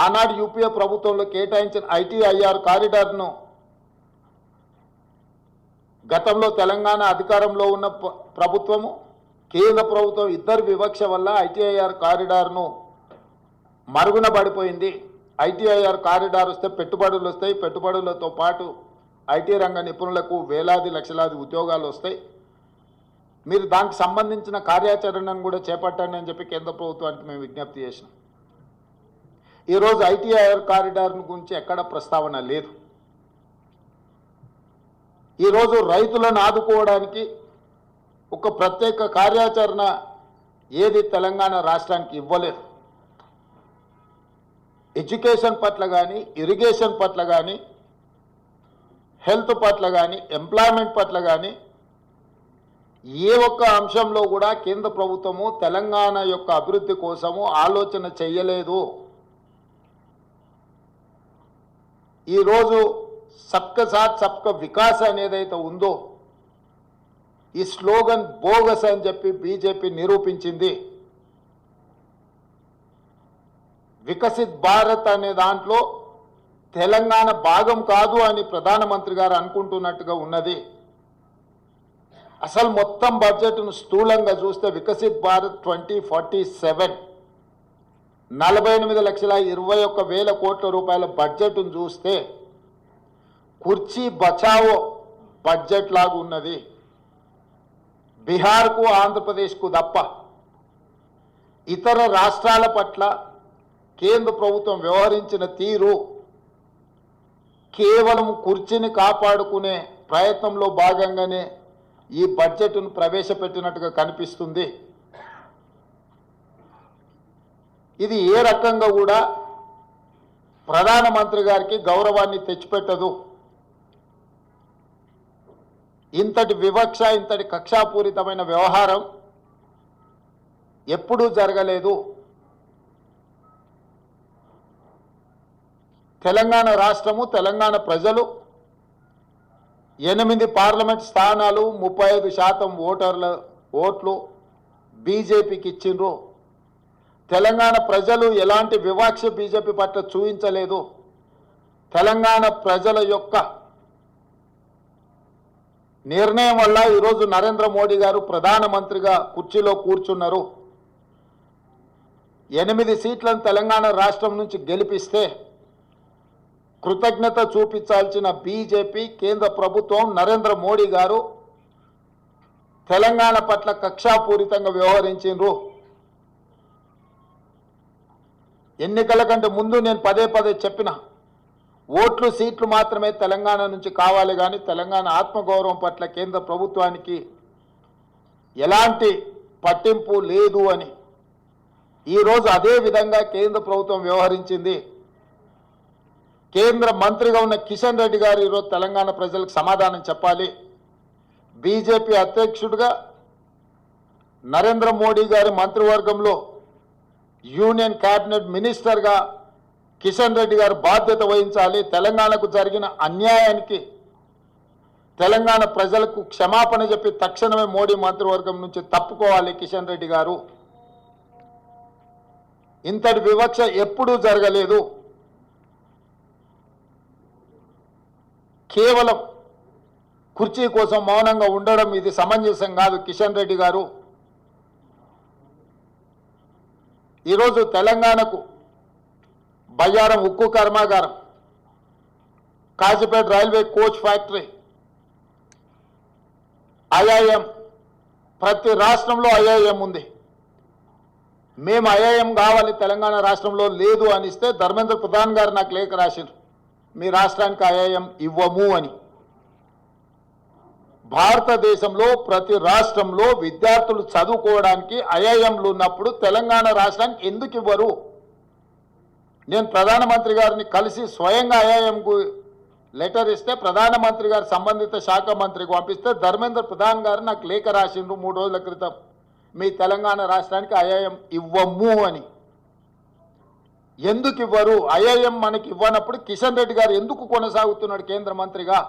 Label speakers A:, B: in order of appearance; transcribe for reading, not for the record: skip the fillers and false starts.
A: ఆనాడు యూపీఏ ప్రభుత్వంలో కేటాయించిన ఐటీఐఆర్ కారిడార్ను గతంలో తెలంగాణ అధికారంలో ఉన్న ప్రభుత్వము కేంద్ర ప్రభుత్వం ఇద్దరు వివక్ష వల్ల ఐటీఐఆర్ కారిడార్ను మరుగున పడిపోయింది. ఐటీఐఆర్ కారిడార్ వస్తే పెట్టుబడులు వస్తాయి, పెట్టుబడులతో పాటు ఐటీ రంగ నిపుణులకు వేలాది లక్షలాది ఉద్యోగాలు వస్తాయి. మీరు దానికి సంబంధించిన కార్యాచరణను కూడా చేపట్టండి అని చెప్పి కేంద్ర ప్రభుత్వానికి మేము విజ్ఞప్తి చేసినాం. ఈరోజు ఐటీఐఆర్ కారిడార్ గురించి ఎక్కడ ప్రస్తావన లేదు. ఈరోజు రైతులను ఆదుకోవడానికి ఒక ప్రత్యేక కార్యాచరణ ఏది తెలంగాణ రాష్ట్రానికి ఇవ్వలేదు. ఎడ్యుకేషన్ పట్ల కానీ, ఇరిగేషన్ పట్ల కానీ, హెల్త్ పట్ల కానీ, ఎంప్లాయ్మెంట్ పట్ల కానీ ఏ ఒక్క అంశంలో కూడా కేంద్ర ప్రభుత్వము తెలంగాణ యొక్క అభివృద్ధి కోసము ఆలోచన చేయలేదు. ఈరోజు సబ్కా సాత్ సబ్కా వికాస్ అనేదైతే ఉందో ఈ స్లోగన్ బోగస్ అని చెప్పి బీజేపీ నిరూపించింది. వికసిత్ భారత్ అనే దాంట్లో తెలంగాణ భాగం కాదు అని ప్రధానమంత్రి గారు అనుకుంటున్నట్టుగా ఉన్నది. అసలు మొత్తం బడ్జెట్ను స్థూలంగా చూస్తే వికసిత్ భారత్ 2047 48,21,000 కోట్ల రూపాయల బడ్జెట్ను చూస్తే కుర్చీ బచావో బడ్జెట్ లాగా ఉన్నది. బీహార్కు ఆంధ్రప్రదేశ్కు తప్ప ఇతర రాష్ట్రాల పట్ల కేంద్ర ప్రభుత్వం వ్యవహరించిన తీరు కేవలం కుర్చీని కాపాడుకునే ప్రయత్నంలో భాగంగానే ఈ బడ్జెట్ను ప్రవేశపెట్టినట్టుగా కనిపిస్తుంది. ఇది ఏ రకంగా కూడా ప్రధానమంత్రి గారికి గౌరవాన్ని తెచ్చిపెట్టదు. ఇంతటి వివక్ష, ఇంతటి కక్షాపూరితమైన వ్యవహారం ఎప్పుడూ జరగలేదు. తెలంగాణ రాష్ట్రము, తెలంగాణ ప్రజలు 8 పార్లమెంట్ స్థానాలు, 35% ఓట్లు బీజేపీకి ఇచ్చిండ్రు. తెలంగాణ ప్రజలు ఎలాంటి వివక్ష బీజేపీ పట్ల చూపించలేదు. తెలంగాణ ప్రజల యొక్క నిర్ణయం వల్ల ఈరోజు నరేంద్ర మోడీ గారు ప్రధానమంత్రిగా కుర్చీలో కూర్చున్నారు. 8 సీట్లను తెలంగాణ రాష్ట్రం నుంచి గెలిపిస్తే కృతజ్ఞత చూపించాల్సిన బీజేపీ, కేంద్ర ప్రభుత్వం, నరేంద్ర మోడీ గారు తెలంగాణ పట్ల కక్షాపూరితంగా వ్యవహరించారు. ఎన్నికల కంటే ముందు నేను పదే చెప్పిన ఓట్లు, సీట్లు మాత్రమే తెలంగాణ నుంచి కావాలి కానీ తెలంగాణ ఆత్మగౌరవం పట్ల కేంద్ర ప్రభుత్వానికి ఎలాంటి పట్టింపు లేదు అని. ఈరోజు అదే విధంగా కేంద్ర ప్రభుత్వం వ్యవహరించింది. కేంద్ర మంత్రిగా ఉన్న కిషన్ రెడ్డి గారు ఈరోజు తెలంగాణ ప్రజలకు సమాధానం చెప్పాలి. బీజేపీ అధ్యక్షుడిగా నరేంద్ర మోడీ గారి మంత్రివర్గంలో యూనియన్ క్యాబినెట్ మినిస్టర్గా కిషన్ రెడ్డి గారు బాధ్యత వహించాలి. తెలంగాణకు జరిగిన అన్యాయానికి తెలంగాణ ప్రజలకు క్షమాపణ చెప్పి తక్షణమే మోడీ మంత్రివర్గం నుంచి తప్పుకోవాలి కిషన్ రెడ్డి గారు. ఇంతటి వివక్ష ఎప్పుడూ జరగలేదు. కేవలం కుర్చీ కోసం మౌనంగా ఉండడం ఇది సమంజసం కాదు. కిషన్ రెడ్డి గారు ఈరోజు తెలంగాణకు బయ్యారం ఉక్కు కర్మాగారం, Kazipet railway coach factory, IIM, ప్రతి రాష్ట్రంలో ఐఐఎం ఉంది. మేము ఐఐఎం కావాలి తెలంగాణ రాష్ట్రంలో లేదు అని ఇస్తే ధర్మేంద్ర ప్రధాన్ గారు నాకు లేఖ రాశారు, మీ రాష్ట్రానికి ఐఐఎం ఇవ్వము అని. భారతదేశంలో ప్రతి రాష్ట్రంలో విద్యార్థులు చదువుకోవడానికి ఐఐఎంలు ఉన్నప్పుడు తెలంగాణ రాష్ట్రానికి ఎందుకు ఇవ్వరు? నేను ప్రధానమంత్రి గారిని కలిసి స్వయంగా ఐఐఎంకు లెటర్ ఇస్తే ప్రధానమంత్రి గారు సంబంధిత శాఖ మంత్రికి పంపిస్తే ధర్మేంద్ర ప్రధాన్ గారు నాకు లేఖ రాసిండ్రు 3 రోజుల క్రితం, మీ తెలంగాణ రాష్ట్రానికి ఐఐఎం ఇవ్వము అని. ఎందుకు ఇవ్వరు? ఐఐఎం మనకి ఇవ్వనప్పుడు కిషన్ రెడ్డి గారు ఎందుకు కొనసాగుతున్నాడు కేంద్ర మంత్రిగా?